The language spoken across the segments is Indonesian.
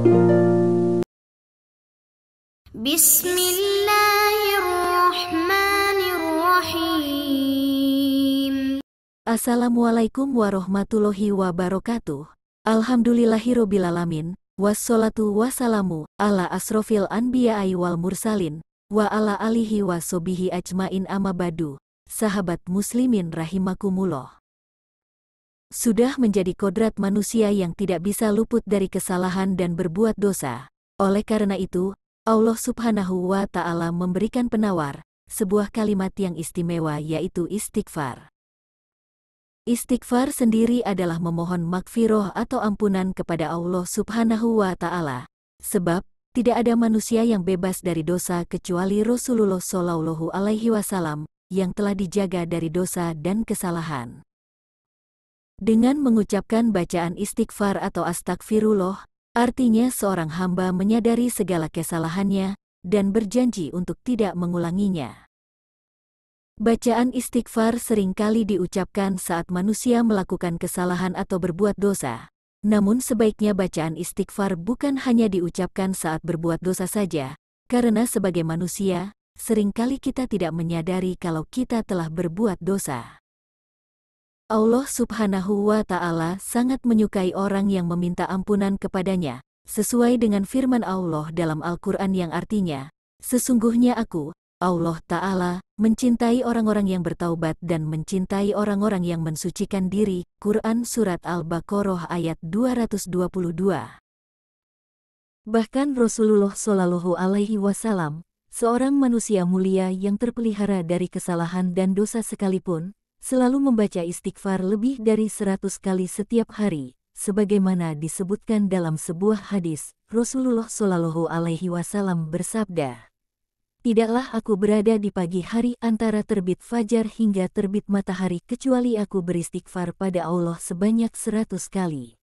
Bismillahirrahmanirrahim. Assalamualaikum warahmatullahi wabarakatuh. Alhamdulillahirobbilalamin. Wassalatu wassalamu ala asrofil anbiya'i wal mursalin wa ala alihi wa sobihi ajmain amma badu. Sahabat muslimin rahimakumullah. Sudah menjadi kodrat manusia yang tidak bisa luput dari kesalahan dan berbuat dosa. Oleh karena itu, Allah Subhanahu wa Ta'ala memberikan penawar, sebuah kalimat yang istimewa, yaitu istighfar. Istighfar sendiri adalah memohon makfirah atau ampunan kepada Allah Subhanahu wa Ta'ala. Sebab, tidak ada manusia yang bebas dari dosa kecuali Rasulullah Shallallahu Alaihi Wasallam, yang telah dijaga dari dosa dan kesalahan. Dengan mengucapkan bacaan istighfar atau astagfirullah, artinya seorang hamba menyadari segala kesalahannya dan berjanji untuk tidak mengulanginya. Bacaan istighfar seringkali diucapkan saat manusia melakukan kesalahan atau berbuat dosa. Namun sebaiknya bacaan istighfar bukan hanya diucapkan saat berbuat dosa saja, karena sebagai manusia, seringkali kita tidak menyadari kalau kita telah berbuat dosa. Allah Subhanahu wa Ta'ala sangat menyukai orang yang meminta ampunan kepadanya, sesuai dengan firman Allah dalam Al-Quran yang artinya, "Sesungguhnya aku, Allah Ta'ala, mencintai orang-orang yang bertaubat dan mencintai orang-orang yang mensucikan diri." Quran Surat Al-Baqarah ayat 222. Bahkan Rasulullah Shallallahu Alaihi Wasallam, seorang manusia mulia yang terpelihara dari kesalahan dan dosa sekalipun, selalu membaca istighfar lebih dari 100 kali setiap hari, sebagaimana disebutkan dalam sebuah hadis. Rasulullah Shallallahu Alaihi Wasallam bersabda, "Tidaklah aku berada di pagi hari antara terbit fajar hingga terbit matahari kecuali aku beristighfar pada Allah sebanyak 100 kali."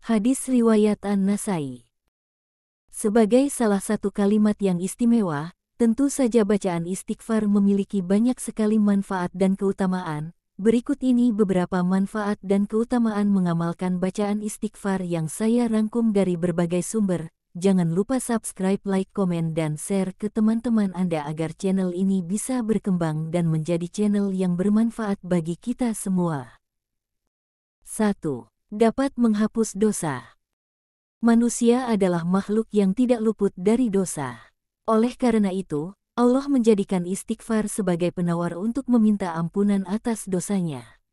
Hadis riwayat An-Nasai. Sebagai salah satu kalimat yang istimewa, tentu saja bacaan istighfar memiliki banyak sekali manfaat dan keutamaan. Berikut ini beberapa manfaat dan keutamaan mengamalkan bacaan istighfar yang saya rangkum dari berbagai sumber. Jangan lupa subscribe, like, komen, dan share ke teman-teman Anda agar channel ini bisa berkembang dan menjadi channel yang bermanfaat bagi kita semua. 1. Dapat menghapus dosa. Manusia adalah makhluk yang tidak luput dari dosa. Oleh karena itu, Allah menjadikan istighfar sebagai penawar untuk meminta ampunan atas dosanya.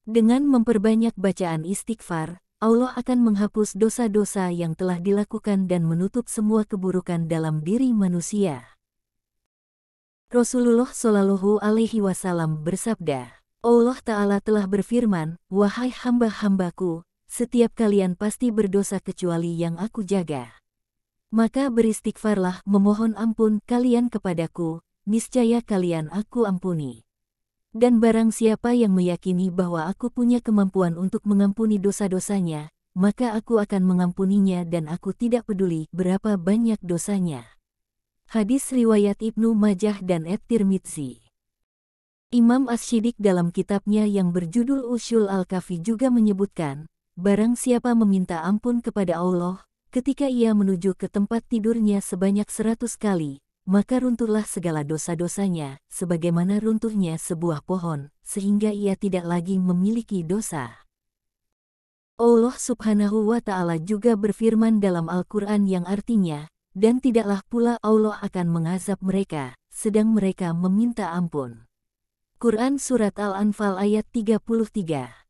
Dengan memperbanyak bacaan istighfar, Allah akan menghapus dosa-dosa yang telah dilakukan dan menutup semua keburukan dalam diri manusia. Rasulullah Shallallahu Alaihi Wasallam bersabda, Allah Ta'ala telah berfirman, "Wahai hamba-hambaku, setiap kalian pasti berdosa kecuali yang aku jaga. Maka beristighfarlah, memohon ampun kalian kepadaku, niscaya kalian aku ampuni. Dan barang siapa yang meyakini bahwa aku punya kemampuan untuk mengampuni dosa-dosanya, maka aku akan mengampuninya dan aku tidak peduli berapa banyak dosanya." Hadis riwayat Ibnu Majah dan At-Tirmidzi. Imam Asy-Syidik dalam kitabnya yang berjudul Ushul Al-Kafi juga menyebutkan, barang siapa meminta ampun kepada Allah, ketika ia menuju ke tempat tidurnya sebanyak 100 kali, maka runtuhlah segala dosa-dosanya, sebagaimana runtuhnya sebuah pohon, sehingga ia tidak lagi memiliki dosa. Allah Subhanahu wa Ta'ala juga berfirman dalam Al-Quran yang artinya, dan tidaklah pula Allah akan mengazab mereka, sedang mereka meminta ampun. Quran Surat Al-Anfal ayat 33.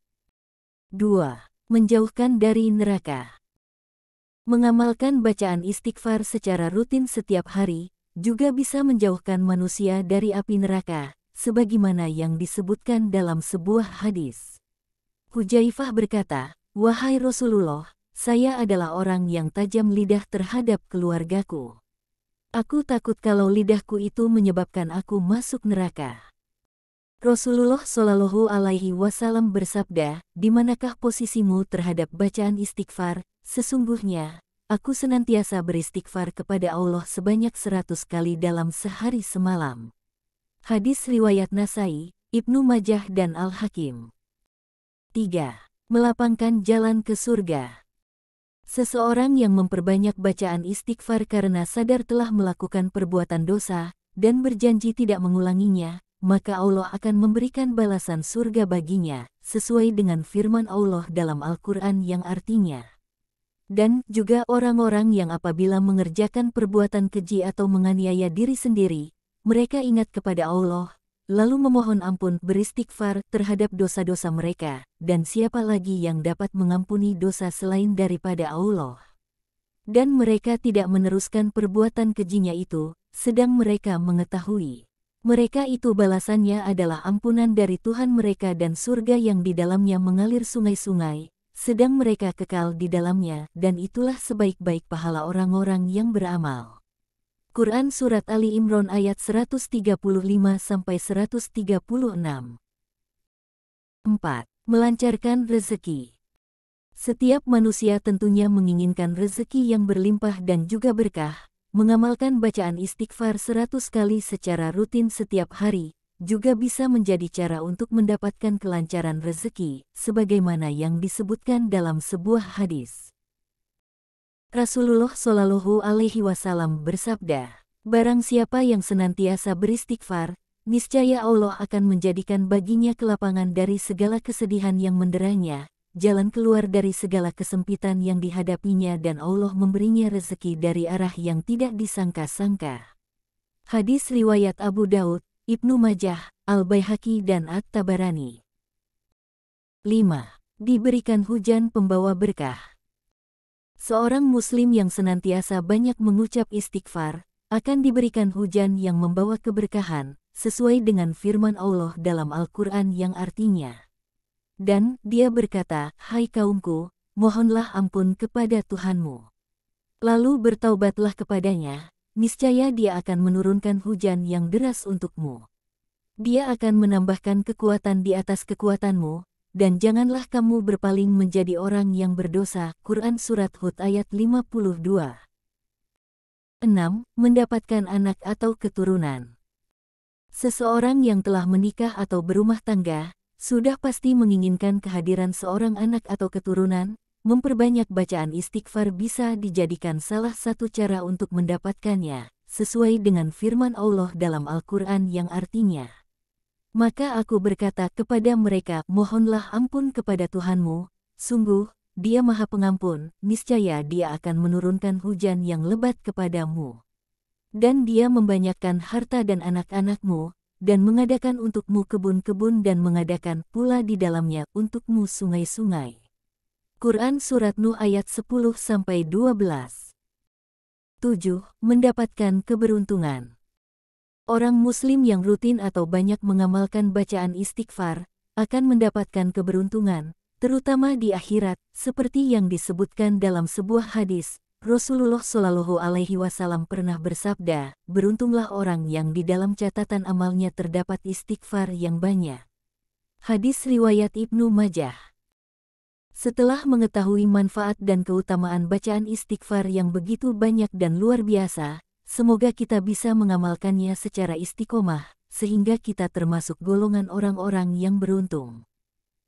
2. Menjauhkan dari neraka. Mengamalkan bacaan istighfar secara rutin setiap hari, juga bisa menjauhkan manusia dari api neraka, sebagaimana yang disebutkan dalam sebuah hadis. Hudzaifah berkata, "Wahai Rasulullah, saya adalah orang yang tajam lidah terhadap keluargaku. Aku takut kalau lidahku itu menyebabkan aku masuk neraka." Rasulullah Shallallahu Alaihi Wasallam bersabda, "Di manakah posisimu terhadap bacaan istighfar? Sesungguhnya, aku senantiasa beristighfar kepada Allah sebanyak 100 kali dalam sehari semalam." Hadis riwayat Nasai, Ibnu Majah dan Al-Hakim. 3. Melapangkan jalan ke surga. Seseorang yang memperbanyak bacaan istighfar karena sadar telah melakukan perbuatan dosa, dan berjanji tidak mengulanginya, maka Allah akan memberikan balasan surga baginya, sesuai dengan firman Allah dalam Al-Quran yang artinya. Dan juga orang-orang yang apabila mengerjakan perbuatan keji atau menganiaya diri sendiri, mereka ingat kepada Allah, lalu memohon ampun beristighfar terhadap dosa-dosa mereka, dan siapa lagi yang dapat mengampuni dosa selain daripada Allah. Dan mereka tidak meneruskan perbuatan kejinya itu, sedang mereka mengetahui. Mereka itu balasannya adalah ampunan dari Tuhan mereka dan surga yang di dalamnya mengalir sungai-sungai, sedang mereka kekal di dalamnya, dan itulah sebaik-baik pahala orang-orang yang beramal. Quran Surat Ali Imran ayat 135-136. 4. Melancarkan rezeki. Setiap manusia tentunya menginginkan rezeki yang berlimpah dan juga berkah. Mengamalkan bacaan istighfar 100 kali secara rutin setiap hari, juga bisa menjadi cara untuk mendapatkan kelancaran rezeki, sebagaimana yang disebutkan dalam sebuah hadis. Rasulullah Shallallahu Alaihi Wasallam bersabda, "Barang siapa yang senantiasa beristighfar, niscaya Allah akan menjadikan baginya kelapangan dari segala kesedihan yang menderanya, jalan keluar dari segala kesempitan yang dihadapinya dan Allah memberinya rezeki dari arah yang tidak disangka-sangka." Hadis riwayat Abu Daud, Ibnu Majah, Al-Baihaqi dan At-Tabarani. 5. Diberikan hujan pembawa berkah. Seorang muslim yang senantiasa banyak mengucap istighfar, akan diberikan hujan yang membawa keberkahan, sesuai dengan firman Allah dalam Al-Quran yang artinya. Dan dia berkata, "Hai kaumku, mohonlah ampun kepada Tuhanmu. Lalu bertaubatlah kepadanya, niscaya dia akan menurunkan hujan yang deras untukmu. Dia akan menambahkan kekuatan di atas kekuatanmu, dan janganlah kamu berpaling menjadi orang yang berdosa." Quran Surat Hud ayat 52. 6. Mendapatkan anak atau keturunan. Seseorang yang telah menikah atau berumah tangga, sudah pasti menginginkan kehadiran seorang anak atau keturunan. Memperbanyak bacaan istighfar bisa dijadikan salah satu cara untuk mendapatkannya, sesuai dengan firman Allah dalam Al-Quran yang artinya, "Maka aku berkata kepada mereka, mohonlah ampun kepada Tuhanmu, sungguh, Dia Maha Pengampun, niscaya Dia akan menurunkan hujan yang lebat kepadamu. Dan Dia membanyakkan harta dan anak-anakmu, dan mengadakan untukmu kebun-kebun dan mengadakan pula di dalamnya untukmu sungai-sungai." Quran Surat Nuh ayat 10-12. 7. Mendapatkan keberuntungan. Orang muslim yang rutin atau banyak mengamalkan bacaan istighfar, akan mendapatkan keberuntungan, terutama di akhirat, seperti yang disebutkan dalam sebuah hadis. Rasulullah Shallallahu Alaihi Wasallam pernah bersabda, "Beruntunglah orang yang di dalam catatan amalnya terdapat istighfar yang banyak." Hadis riwayat Ibnu Majah. Setelah mengetahui manfaat dan keutamaan bacaan istighfar yang begitu banyak dan luar biasa, semoga kita bisa mengamalkannya secara istiqomah, sehingga kita termasuk golongan orang-orang yang beruntung.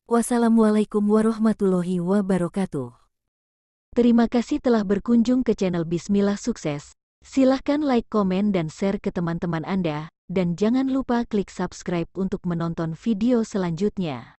Wassalamualaikum warahmatullahi wabarakatuh. Terima kasih telah berkunjung ke channel Bismillah Sukses. Silahkan like, komen, dan share ke teman-teman Anda, dan jangan lupa klik subscribe untuk menonton video selanjutnya.